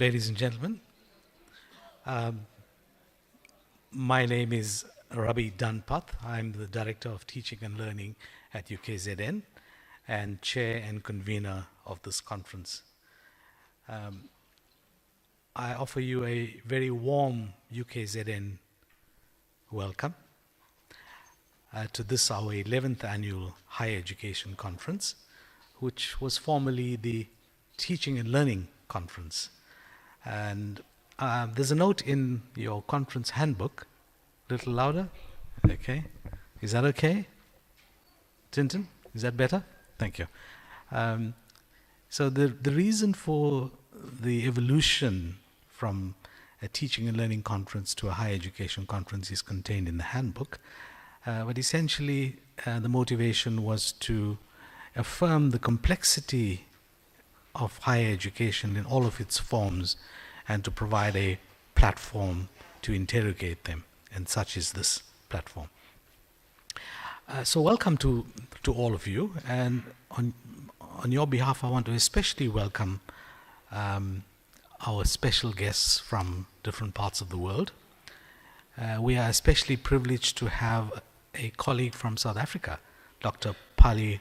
Ladies and gentlemen, my name is Rabi Dhunpath. I'm the Director of Teaching and Learning at UKZN and Chair and Convener of this conference. I offer you a very warm UKZN welcome to this, our 11th annual Higher Education Conference, which was formerly the Teaching and Learning Conference. And there's a note in your conference handbook. A little louder? Okay. Is that okay? Tintin, is that better? Thank you. So the reason for the evolution from a teaching and learning conference to a higher education conference is contained in the handbook. But essentially, the motivation was to affirm the complexity of higher education in all of its forms and to provide a platform to interrogate them, and such is this platform. So welcome to all of you, and on your behalf I want to especially welcome our special guests from different parts of the world. We are especially privileged to have a colleague from South Africa, Dr. Pillay,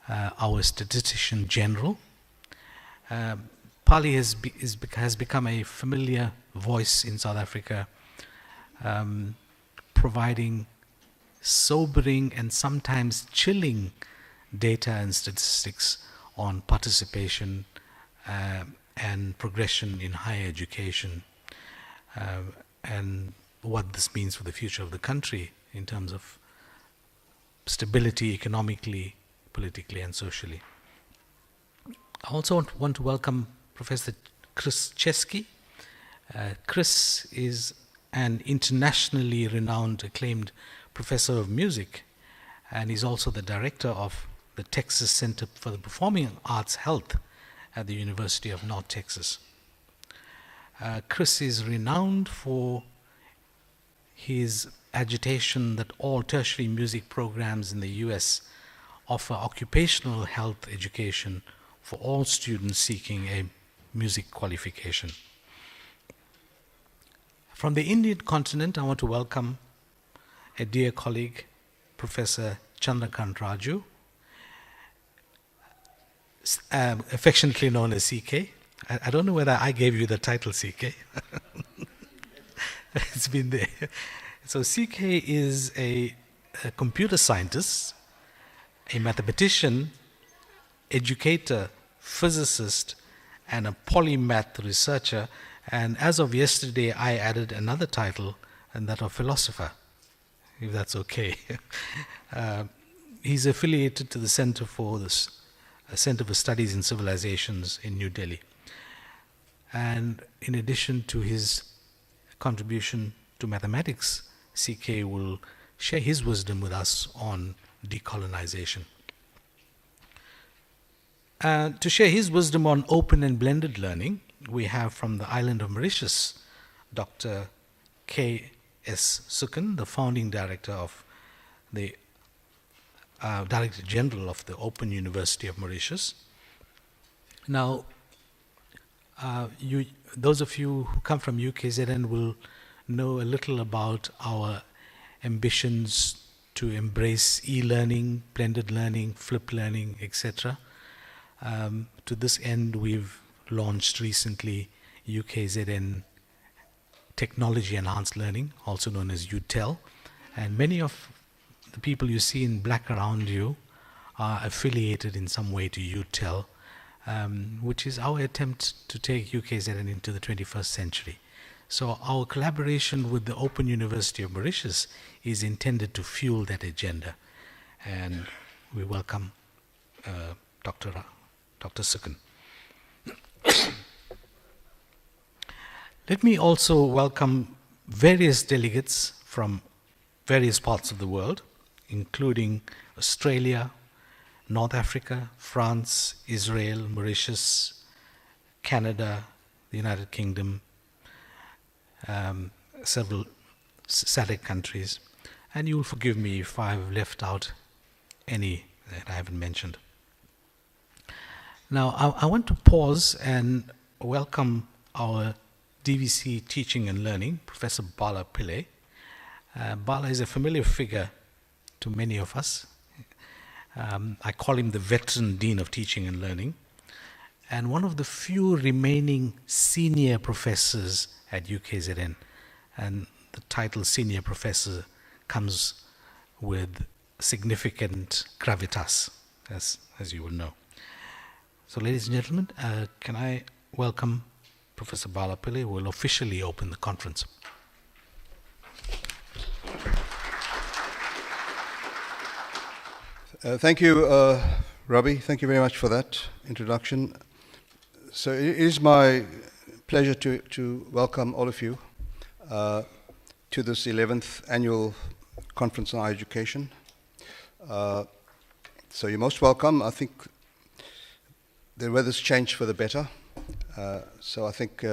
our statistician general. Pillay has become a familiar voice in South Africa, providing sobering and sometimes chilling data and statistics on participation and progression in higher education, and what this means for the future of the country in terms of stability economically, politically and socially. I also want to welcome Professor Chris Chesky. Chris is an internationally renowned, acclaimed professor of music, and he's also the director of the Texas Center for the Performing Arts Health at the University of North Texas. Chris is renowned for his agitation that all tertiary music programs in the US offer occupational health education for all students seeking a music qualification. From the Indian continent, I want to welcome a dear colleague, Professor Chandrakant Raju, affectionately known as CK. I don't know whether I gave you the title CK. It's been there. So CK is a computer scientist, a mathematician, educator, physicist, and a polymath researcher. And as of yesterday, I added another title, and that of philosopher, if that's okay. He's affiliated to the Center for Studies in Civilizations in New Delhi. And in addition to his contribution to mathematics, CK will share his wisdom with us on decolonization. To share his wisdom on open and blended learning, we have from the island of Mauritius, Dr. K.S. Sukan, the founding director of the Director General of the Open University of Mauritius. Now, those of you who come from UKZN will know a little about our ambitions to embrace e-learning, blended learning, flipped learning, etc. To this end, we've launched recently UKZN Technology Enhanced Learning, also known as UTLO, and many of the people you see in black around you are affiliated in some way to UTLO, which is our attempt to take UKZN into the 21st century. So our collaboration with the Open University of Mauritius is intended to fuel that agenda, and we welcome Dr. Sukan. Let me also welcome various delegates from various parts of the world, including Australia, North Africa, France, Israel, Mauritius, Canada, the United Kingdom, several SADC countries, and you'll forgive me if I've left out any that I haven't mentioned. Now, I want to pause and welcome our DVC Teaching and Learning, Professor Bala Pillay. Bala is a familiar figure to many of us. I call him the veteran Dean of Teaching and Learning, and one of the few remaining senior professors at UKZN. And the title senior professor comes with significant gravitas, as you will know. So, ladies and gentlemen, can I welcome Professor Bala Pillay, who will officially open the conference. Thank you, Robbie. Thank you very much for that introduction. So it is my pleasure to welcome all of you to this 11th annual conference on higher education. So you're most welcome. I think the weather's changed for the better. So I think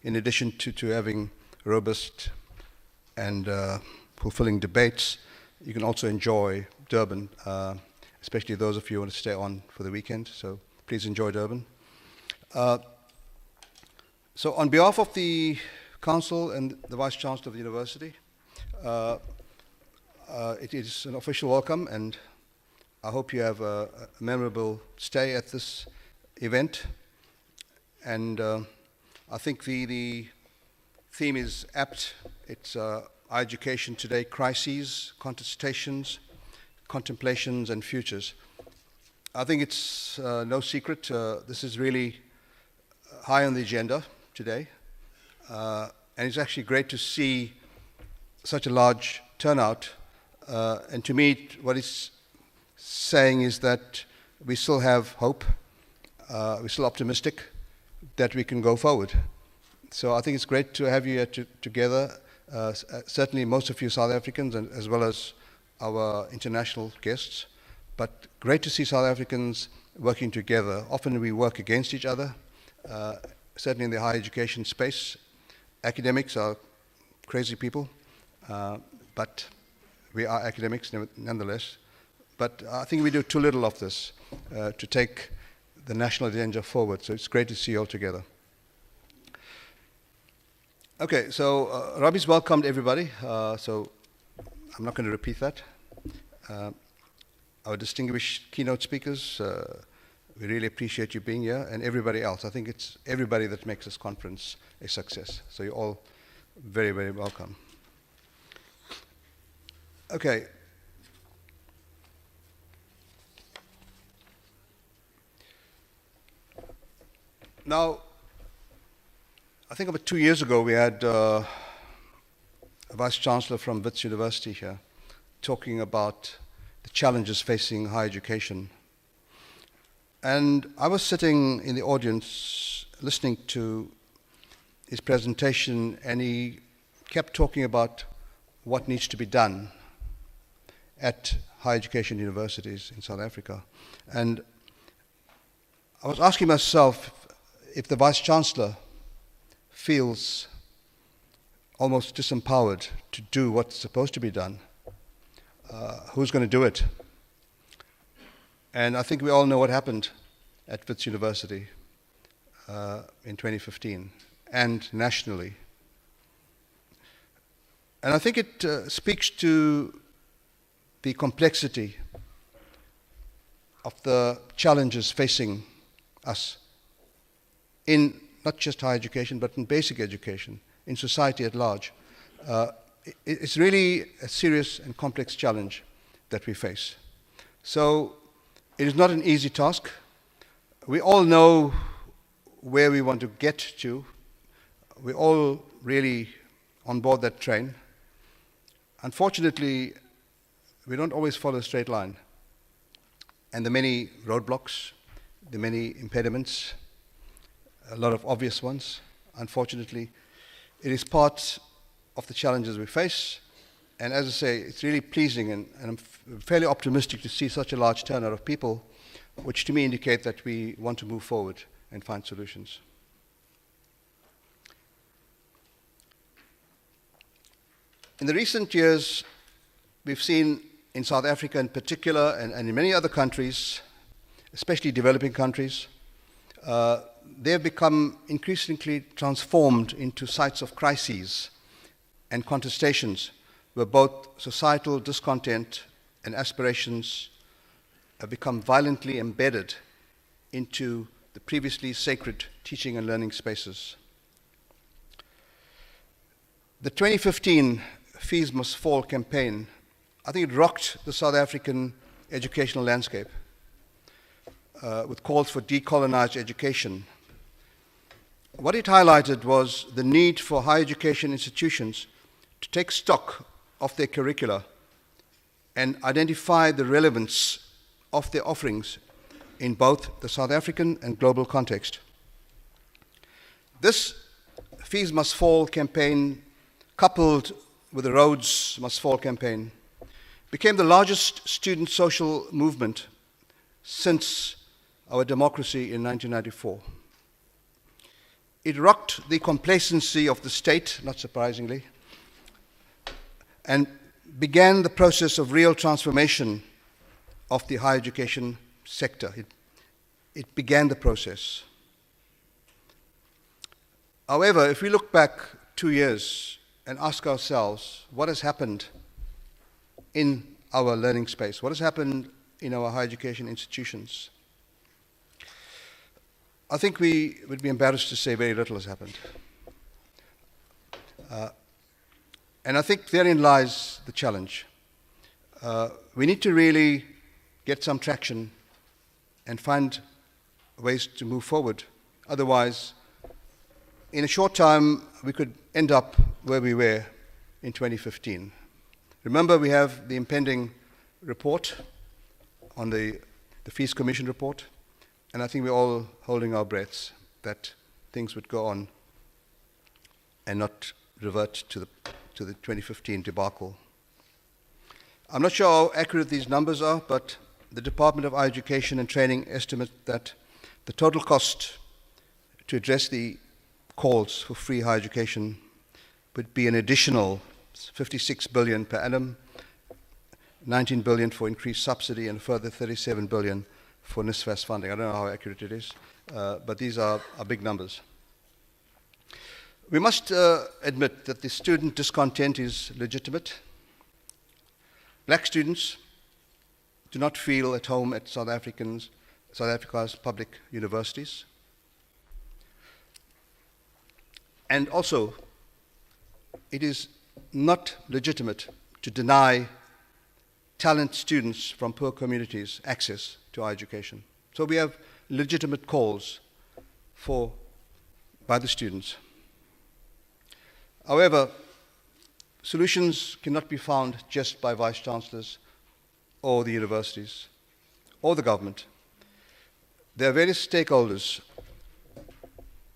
in addition to having robust and fulfilling debates, you can also enjoy Durban, especially those of you who want to stay on for the weekend. So please enjoy Durban. So on behalf of the Council and the Vice Chancellor of the University, it is an official welcome, and I hope you have a memorable stay at this event. And I think the theme is apt. It's Higher Education Today: Crises, Contestations, Contemplations and Futures. I think it's no secret, this is really high on the agenda today. And it's actually great to see such a large turnout. And to me, what it's saying is that we still have hope, we're still optimistic that we can go forward. So I think it's great to have you here together. Certainly most of you South Africans, and as well as our international guests, but great to see South Africans working together. Often we work against each other, certainly in the higher education space. Academics are crazy people, but we are academics nonetheless. But I think we do too little of this to take the national agenda forward, so it's great to see you all together. Okay, so Robbie's welcomed everybody, so I'm not going to repeat that. Our distinguished keynote speakers, we really appreciate you being here, and everybody else. I think it's everybody that makes this conference a success. So you're all very, very welcome. Okay. Now, I think about 2 years ago we had a Vice Chancellor from Wits University here talking about the challenges facing higher education. And I was sitting in the audience listening to his presentation, and he kept talking about what needs to be done at higher education universities in South Africa. And I was asking myself if the Vice Chancellor feels almost disempowered to do what's supposed to be done, who's going to do it? And I think we all know what happened at Wits University in 2015 and nationally. And I think it speaks to the complexity of the challenges facing us in not just higher education, but in basic education, in society at large. It's really a serious and complex challenge that we face. So it is not an easy task. We all know where we want to get to. We're all really on board that train. Unfortunately, we don't always follow a straight line. And the many roadblocks, the many impediments, a lot of obvious ones, unfortunately, it is part of the challenges we face. And as I say, it's really pleasing, and I'm fairly optimistic to see such a large turnout of people, which to me indicate that we want to move forward and find solutions. In the recent years, we've seen in South Africa in particular, and in many other countries, especially developing countries, they have become increasingly transformed into sites of crises and contestations where both societal discontent and aspirations have become violently embedded into the previously sacred teaching and learning spaces. The 2015 Fees Must Fall campaign, I think it rocked the South African educational landscape with calls for decolonized education. What it highlighted was the need for higher education institutions to take stock of their curricula and identify the relevance of their offerings in both the South African and global context. This Fees Must Fall campaign, coupled with the Roads Must Fall campaign, became the largest student social movement since our democracy in 1994. It rocked the complacency of the state, not surprisingly, and began the process of real transformation of the higher education sector. It began the process. However, if we look back 2 years and ask ourselves what has happened in our learning space, what has happened in our higher education institutions, I think we would be embarrassed to say very little has happened. And I think therein lies the challenge. We need to really get some traction and find ways to move forward. Otherwise, in a short time, we could end up where we were in 2015. Remember, we have the impending report on the Fees Commission report, and I think we're all holding our breaths that things would go on and not revert to the 2015 debacle. I'm not sure how accurate these numbers are, but the Department of Higher Education and Training estimates that the total cost to address the calls for free higher education would be an additional 56 billion per annum, 19 billion for increased subsidy, and a further 37 billion for NSFAS funding. I don't know how accurate it is, but these are big numbers. We must admit that the student discontent is legitimate. Black students do not feel at home at South Africa's public universities. And also, it is not legitimate to deny talented students from poor communities access to higher education. So we have legitimate calls by the students. However, solutions cannot be found just by vice chancellors or the universities or the government. There are various stakeholders,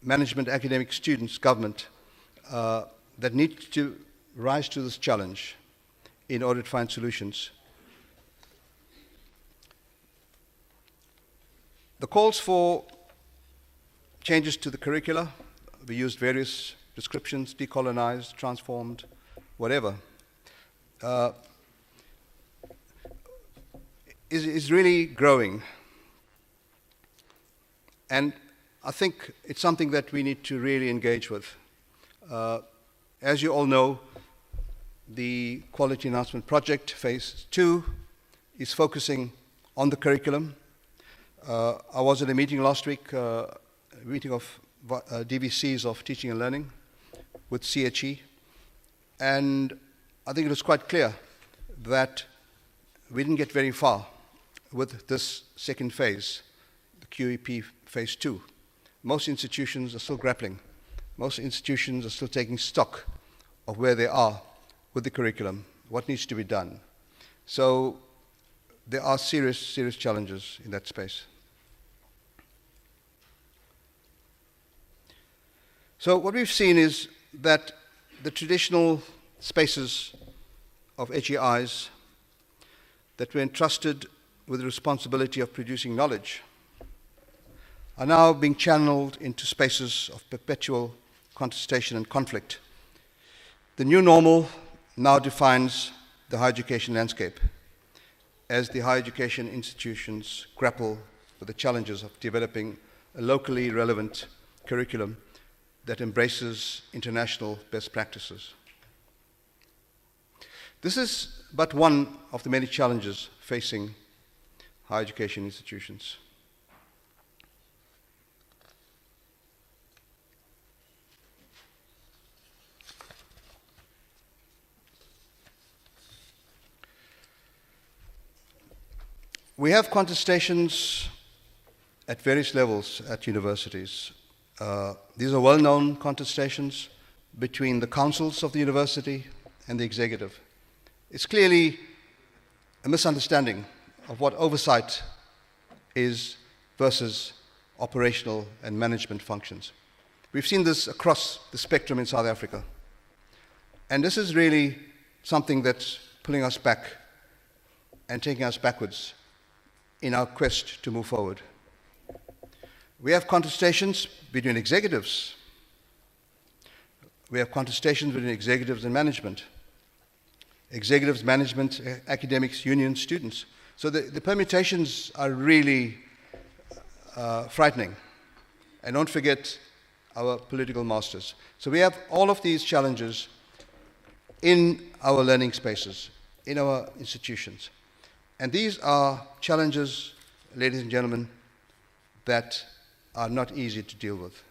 management, academic, students, government, that need to rise to this challenge in order to find solutions. The calls for changes to the curricula, we used various descriptions, decolonized, transformed, whatever, is really growing. And I think it's something that we need to really engage with. As you all know, the Quality Enhancement Project, Phase 2, is focusing on the curriculum. I was at a meeting last week, a meeting of DVCs of Teaching and Learning with CHE, and I think it was quite clear that we didn't get very far with this second phase, the QEP Phase 2. Most institutions are still grappling. Most institutions are still taking stock of where they are with the curriculum, what needs to be done. So there are serious, serious challenges in that space. So what we've seen is that the traditional spaces of HEIs that were entrusted with the responsibility of producing knowledge are now being channeled into spaces of perpetual contestation and conflict. The new normal now defines the higher education landscape as the higher education institutions grapple with the challenges of developing a locally relevant curriculum that embraces international best practices. This is but one of the many challenges facing higher education institutions. We have contestations at various levels at universities. These are well-known contestations between the councils of the university and the executive. It's clearly a misunderstanding of what oversight is versus operational and management functions. We've seen this across the spectrum in South Africa. And this is really something that's pulling us back and taking us backwards in our quest to move forward. We have contestations between executives. We have contestations between executives and management. Executives, management, academics, unions, students. So the permutations are really frightening. And don't forget our political masters. So we have all of these challenges in our learning spaces, in our institutions. And these are challenges, ladies and gentlemen, that are not easy to deal with.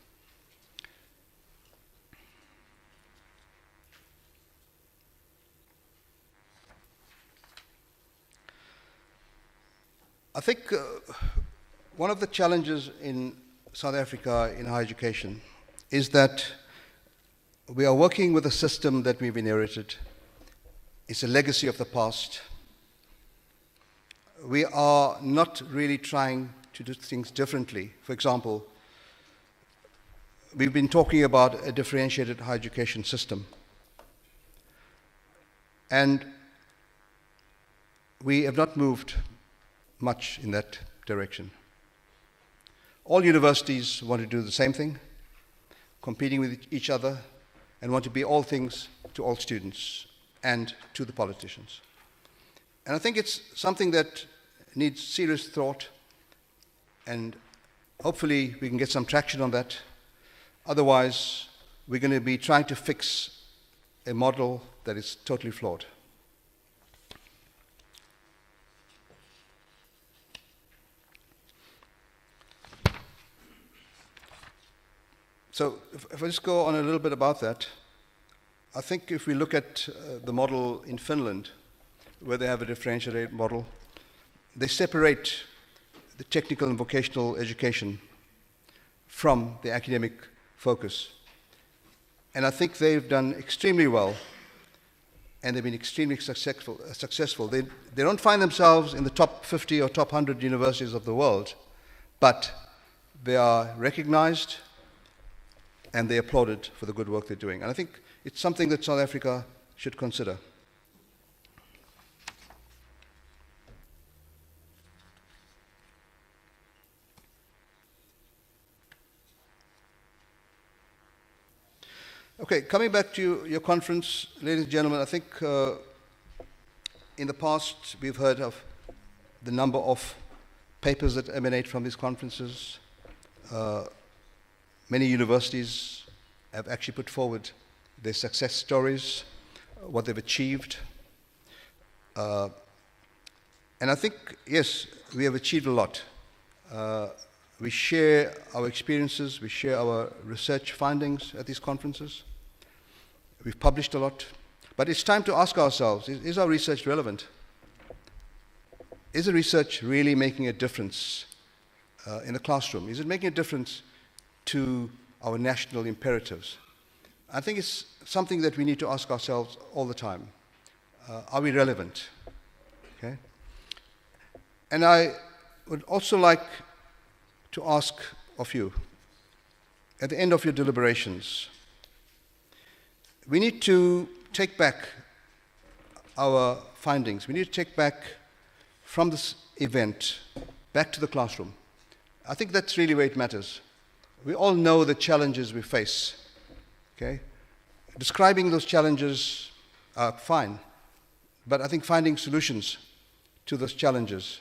I think one of the challenges in South Africa in higher education is that we are working with a system that we've inherited. It's a legacy of the past. We are not really trying to do things differently. For example, we've been talking about a differentiated higher education system. And we have not moved much in that direction. All universities want to do the same thing, competing with each other, and want to be all things to all students and to the politicians. And I think it's something that needs serious thought, and hopefully we can get some traction on that. Otherwise, we're going to be trying to fix a model that is totally flawed. So if I just go on a little bit about that, I think if we look at the model in Finland, where they have a differentiated model, they separate the technical and vocational education from the academic focus. And I think they've done extremely well, and they've been extremely successful. They don't find themselves in the top 50 or top 100 universities of the world, but they are recognized and they applauded for the good work they're doing. And I think it's something that South Africa should consider. Okay, coming back to your conference, ladies and gentlemen, I think in the past we've heard of the number of papers that emanate from these conferences. Many universities have actually put forward their success stories, what they've achieved. And I think, yes, we have achieved a lot. We share our experiences, we share our research findings at these conferences. We've published a lot. But it's time to ask ourselves, is our research relevant? Is the research really making a difference in the classroom? Is it making a difference to our national imperatives? I think it's something that we need to ask ourselves all the time. Are we relevant? Okay? And I would also like to ask of you, at the end of your deliberations, we need to take back our findings. We need to take back from this event back to the classroom. I think that's really where it matters. We all know the challenges we face. Okay? Describing those challenges are fine, but I think finding solutions to those challenges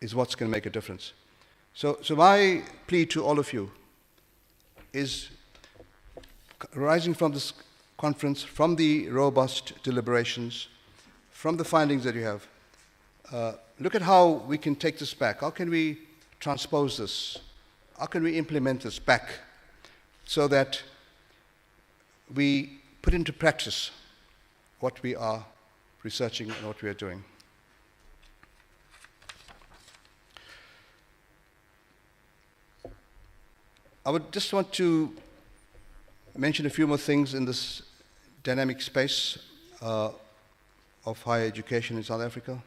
is what's going to make a difference. So my plea to all of you is, arising from this conference, from the robust deliberations, from the findings that you have, look at how we can take this back. How can we transpose this? How can we implement this back so that we put into practice what we are researching and what we are doing? I would just want to mention a few more things in this dynamic space of higher education in South Africa.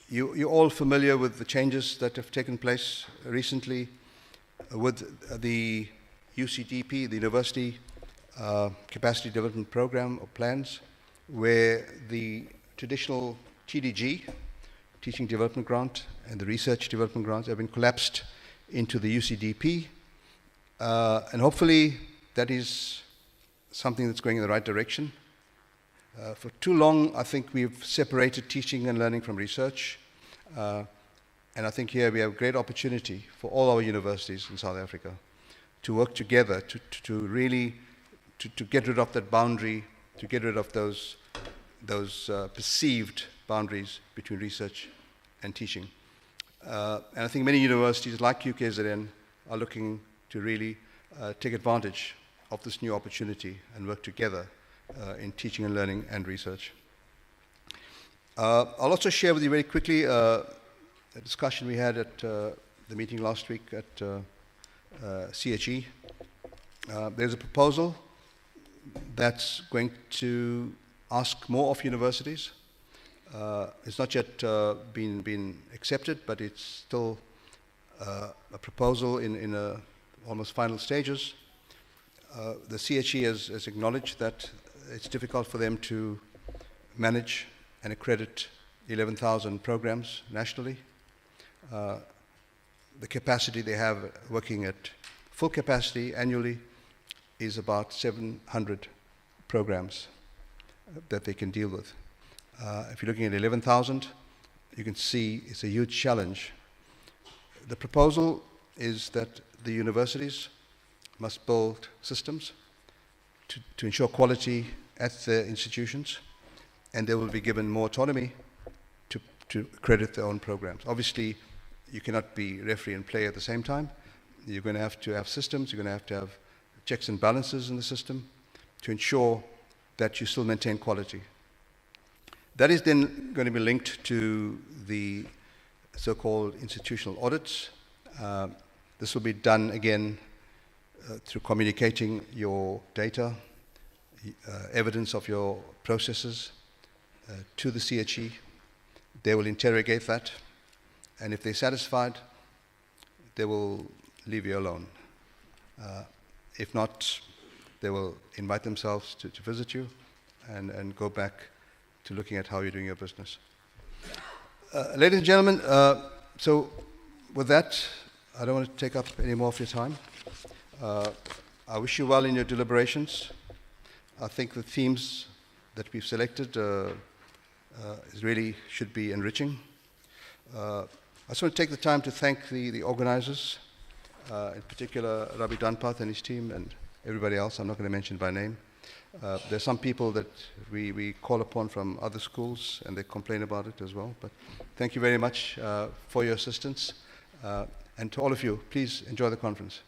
You're all familiar with the changes that have taken place recently with the UCDP, the University Capacity Development Program or plans, where the traditional TDG, Teaching Development Grant, and the Research Development Grants have been collapsed into the UCDP. And hopefully that is something that's going in the right direction. For too long, I think we've separated teaching and learning from research. And I think here we have a great opportunity for all our universities in South Africa to work together to really get rid of that boundary, to get rid of those perceived boundaries between research and teaching. And I think many universities like UKZN are looking to really take advantage of this new opportunity and work together in teaching and learning and research. I'll also share with you very quickly a discussion we had at the meeting last week at CHE. There's a proposal that's going to ask more of universities. It's not yet been accepted, but it's still a proposal in almost final stages. The CHE has acknowledged that it's difficult for them to manage and accredit 11,000 programs nationally. The capacity they have working at full capacity annually is about 700 programs that they can deal with. If you're looking at 11,000, you can see it's a huge challenge. The proposal is that the universities must build systems to ensure quality at their institutions, and they will be given more autonomy to accredit their own programs. Obviously, you cannot be referee and player at the same time. You're going to have systems, you're going to have checks and balances in the system to ensure that you still maintain quality. That is then going to be linked to the so-called institutional audits. This will be done again through communicating your data, evidence of your processes to the CHE. They will interrogate that, and if they're satisfied, they will leave you alone. If not, they will invite themselves to visit you and go back to looking at how you're doing your business. Ladies and gentlemen, so with that, I don't want to take up any more of your time. I wish you well in your deliberations. I think the themes that we've selected really should be enriching. I just want to take the time to thank the organizers, in particular Rabbi Dhunpath and his team and everybody else. I'm not going to mention by name. There's some people that we call upon from other schools and they complain about it as well. But thank you very much for your assistance. And to all of you, please enjoy the conference.